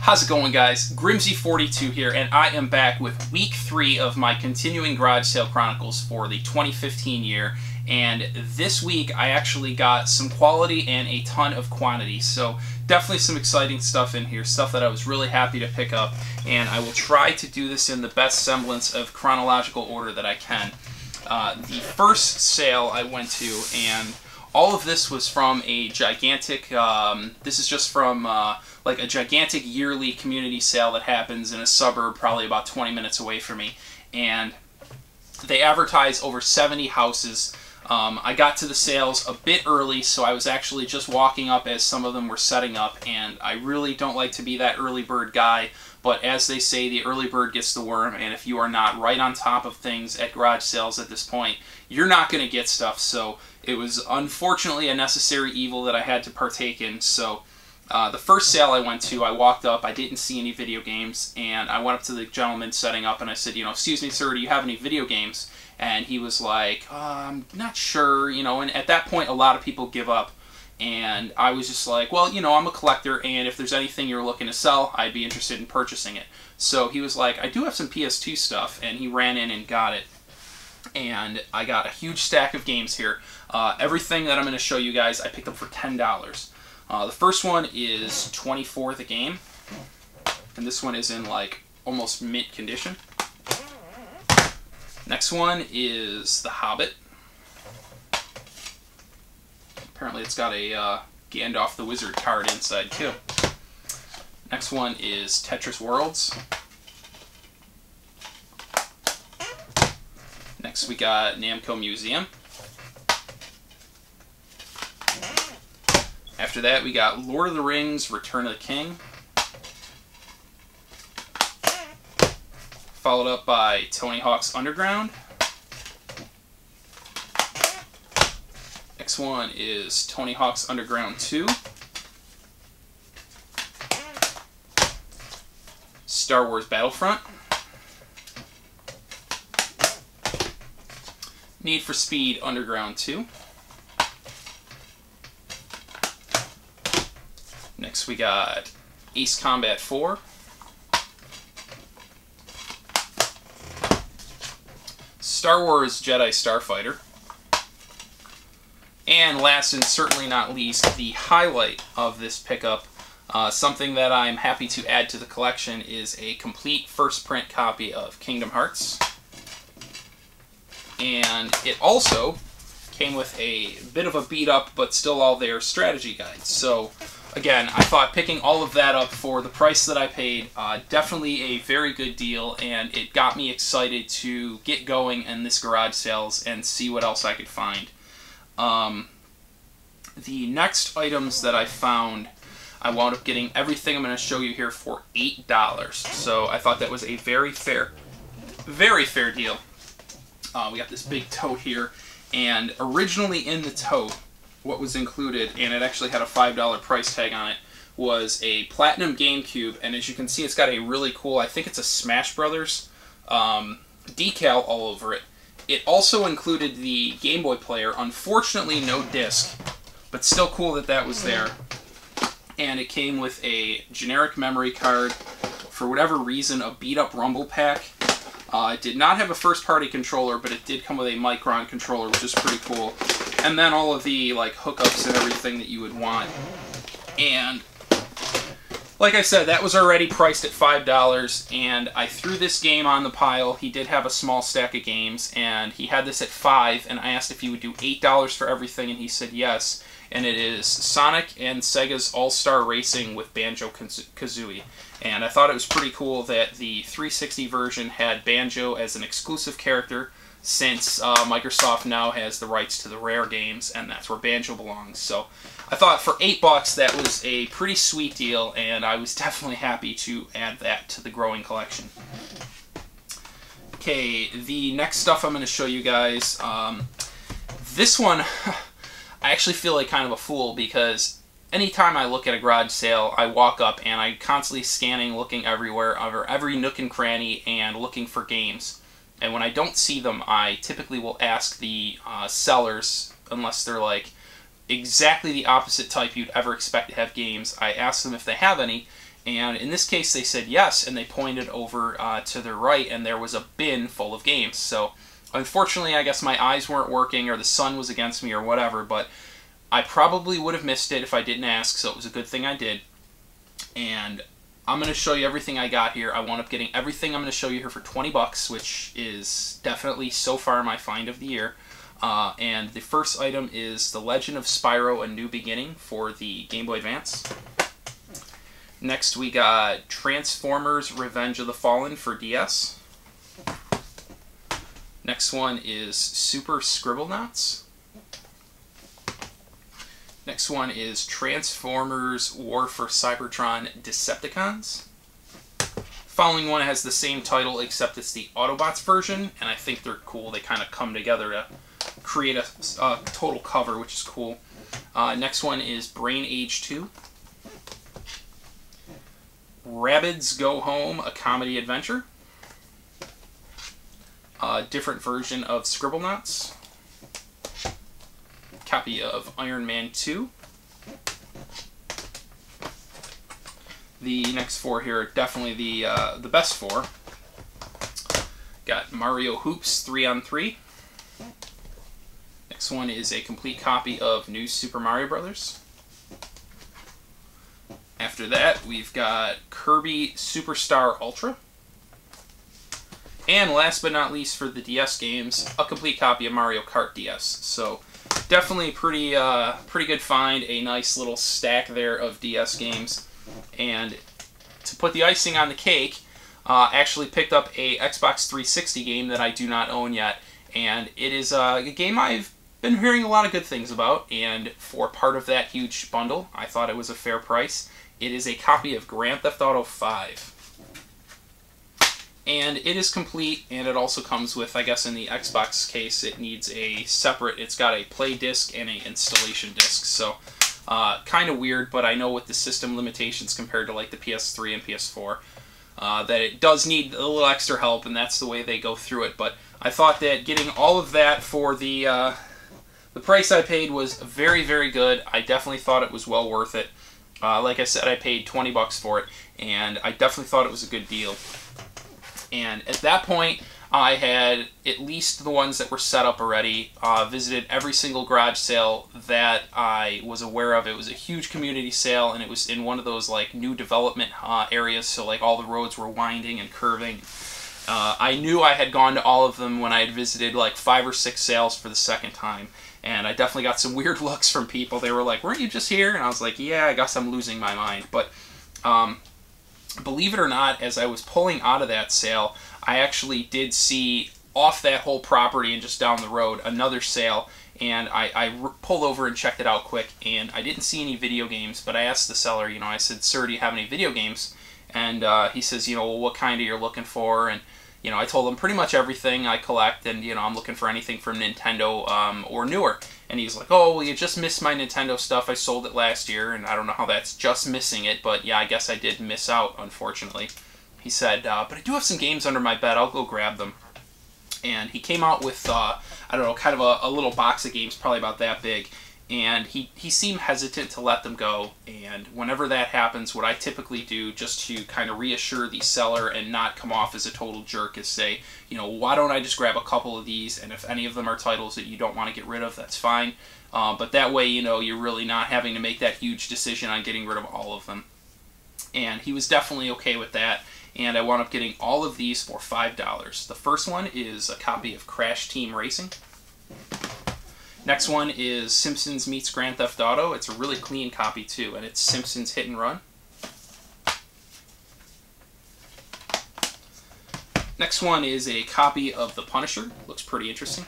How's it going, guys? Grimsie42 here, and I am back with week 3 of my continuing garage sale chronicles for the 2015 year. And this week I actually got some quality and a ton of quantity, so definitely some exciting stuff in here, stuff that I was really happy to pick up, and I will try to do this in the best semblance of chronological order that I can. The first sale I went to, and all of this was from a gigantic, this is just from like a gigantic yearly community sale that happens in a suburb probably about 20 minutes away from me. And they advertise over 70 houses. I got to the sales a bit early, so I was actually just walking up as some of them were setting up, and I really don't like to be that early bird guy, but as they say, the early bird gets the worm, and if you are not right on top of things at garage sales at this point, you're not going to get stuff. So it was unfortunately a necessary evil that I had to partake in. So the first sale I went to, I walked up, I didn't see any video games, and I went up to the gentleman setting up and I said, excuse me, sir, do you have any video games? And he was like, I'm not sure, and at that point a lot of people give up. And I was just like, well, I'm a collector, and if there's anything you're looking to sell, I'd be interested in purchasing it. So he was like, I do have some PS2 stuff, and he ran in and got it. And I got a huge stack of games here. Everything that I'm going to show you guys, I picked up for $10. The first one is 24 the game, and this one is in like almost mint condition. Next one is The Hobbit. Apparently it's got a Gandalf the Wizard card inside too. Next one is Tetris Worlds. Next we got Namco Museum. After that we got Lord of the Rings Return of the King. Followed up by Tony Hawk's Underground. Next one is Tony Hawk's Underground 2. Star Wars Battlefront. Need for Speed Underground 2. Next we got Ace Combat 4. Star Wars Jedi Starfighter. And last and certainly not least, the highlight of this pickup, something that I'm happy to add to the collection, is a complete first print copy of Kingdom Hearts. And it also came with a bit of a beat up but still all there strategy guide. So again, I thought picking all of that up for the price that I paid, definitely a very good deal, and it got me excited to get going in this garage sales and see what else I could find. The next items that I found, I wound up getting everything I'm going to show you here for $8. So I thought that was a very fair deal. We got this big tote here, and originally in the tote, what was included, and it actually had a $5 price tag on it, was a Platinum Gamecube, and as you can see, it's got a really cool, I think it's a Smash Brothers decal all over it. It also included the Game Boy player, unfortunately no disc, but still cool that that was there. And it came with a generic memory card, for whatever reason a beat-up Rumble pack. It did not have a first-party controller, but it did come with a Micron controller, which is pretty cool. And then all of the like hookups and everything that you would want. And like I said, that was already priced at $5, and I threw this game on the pile. He did have a small stack of games, and he had this at $5, and I asked if he would do $8 for everything, and he said yes. And it is Sonic and Sega's All-Star Racing with Banjo Kazooie. And I thought it was pretty cool that the 360 version had Banjo as an exclusive character, since Microsoft now has the rights to the Rare games, and that's where Banjo belongs. So I thought for $8 that was a pretty sweet deal, and I was definitely happy to add that to the growing collection. Okay, the next stuff I'm going to show you guys, this one, I actually feel like kind of a fool, because anytime I look at a garage sale, I walk up and I'm constantly scanning, looking everywhere, over every nook and cranny, and looking for games. And when I don't see them, I typically will ask the sellers, unless they're like exactly the opposite type you'd ever expect to have games. I asked them if they have any, and in this case they said yes, and they pointed over to their right, and there was a bin full of games. So unfortunately, I guess my eyes weren't working, or the sun was against me, or whatever, but I probably would have missed it if I didn't ask, so it was a good thing I did. And I'm going to show you everything I got here. I wound up getting everything I'm going to show you here for 20 bucks, which is definitely so far my find of the year. And the first item is The Legend of Spyro: A New Beginning for the Game Boy Advance. Next we got Transformers: Revenge of the Fallen for DS. Next one is Super Scribblenauts. Next one is Transformers War for Cybertron Decepticons. Following one has the same title, except it's the Autobots version, and I think they're cool. They kind of come together to create a total cover, which is cool. Next one is Brain Age 2. Rabbids Go Home, a comedy adventure. A different version of Scribblenauts. Copy of Iron Man 2. The next four here are definitely the best four. Got Mario Hoops 3-on-3. Next one is a complete copy of New Super Mario Bros. After that, we've got Kirby Superstar Ultra. And last but not least for the DS games, a complete copy of Mario Kart DS. So definitely pretty good find, a nice little stack there of DS games. And to put the icing on the cake, actually picked up a Xbox 360 game that I do not own yet. And it is a game I've been hearing a lot of good things about, and for part of that huge bundle, I thought it was a fair price. It is a copy of Grand Theft Auto 5. And it is complete, and it also comes with, I guess in the Xbox case, it needs a separate, it's got a play disc and an installation disc. So, kind of weird, but I know with the system limitations compared to like the PS3 and PS4, that it does need a little extra help, and that's the way they go through it. But I thought that getting all of that for the price I paid was very, very good. I definitely thought it was well worth it. Like I said, I paid 20 bucks for it, and I definitely thought it was a good deal. And at that point, I had at least the ones that were set up already, visited every single garage sale that I was aware of. It was a huge community sale, and it was in one of those like new development areas, so like all the roads were winding and curving. I knew I had gone to all of them when I had visited like 5 or 6 sales for the second time. And I definitely got some weird looks from people. They were like, weren't you just here? And I was like, yeah, I guess I'm losing my mind. But believe it or not, as I was pulling out of that sale, I actually did see off that whole property and just down the road another sale. And I pulled over and checked it out quick. And I didn't see any video games, but I asked the seller, you know, I said, sir, do you have any video games? And he says, you know, well, what kind are you looking for? And you know, I told him pretty much everything I collect, and, you know, I'm looking for anything from Nintendo or newer. And he's like, oh, well, you just missed my Nintendo stuff. I sold it last year, and I don't know how that's just missing it, but yeah, I guess I did miss out, unfortunately. He said, but I do have some games under my bed. I'll go grab them. And he came out with, I don't know, kind of a little box of games, probably about that big. And he seemed hesitant to let them go, and whenever that happens, what I typically do just to kind of reassure the seller and not come off as a total jerk is say, you know, why don't I just grab a couple of these, and if any of them are titles that you don't want to get rid of, that's fine. But that way, you know, you're really not having to make that huge decision on getting rid of all of them. And he was definitely okay with that, and I wound up getting all of these for $5. The first one is a copy of Crash Team Racing. Next one is Simpsons meets Grand Theft Auto. It's a really clean copy too, and it's Simpsons Hit and Run. Next one is a copy of The Punisher. Looks pretty interesting.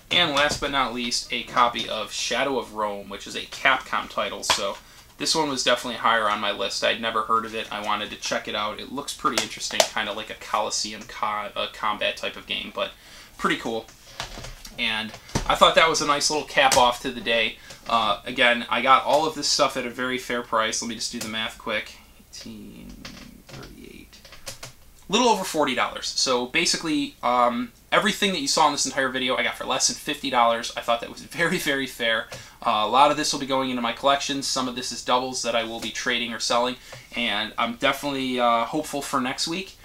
And last but not least, a copy of Shadow of Rome, which is a Capcom title. So this one was definitely higher on my list. I'd never heard of it. I wanted to check it out. It looks pretty interesting, kind of like a Coliseum combat type of game, but pretty cool. And I thought that was a nice little cap off to the day. Again, I got all of this stuff at a very fair price. Let me just do the math quick. 18, 38. A little over $40. So basically, everything that you saw in this entire video I got for less than $50. I thought that was very, very fair. A lot of this will be going into my collection. Some of this is doubles that I will be trading or selling, and I'm definitely hopeful for next week.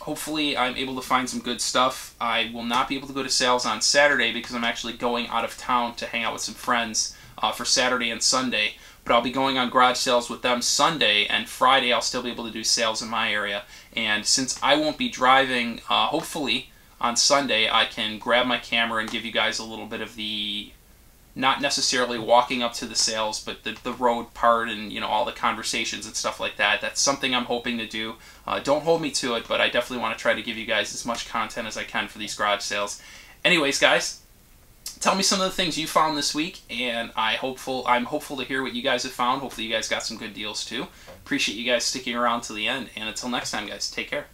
Hopefully I'm able to find some good stuff. I will not be able to go to sales on Saturday because I'm actually going out of town to hang out with some friends for Saturday and Sunday. But I'll be going on garage sales with them Sunday, and Friday I'll still be able to do sales in my area. And since I won't be driving, hopefully on Sunday I can grab my camera and give you guys a little bit of the, not necessarily walking up to the sales, but the road part and, you know, all the conversations and stuff like that. That's something I'm hoping to do. Don't hold me to it, but I definitely want to try to give you guys as much content as I can for these garage sales. Anyways, guys, tell me some of the things you found this week, and I'm hopeful to hear what you guys have found. Hopefully you guys got some good deals too. Appreciate you guys sticking around to the end, and until next time, guys, take care.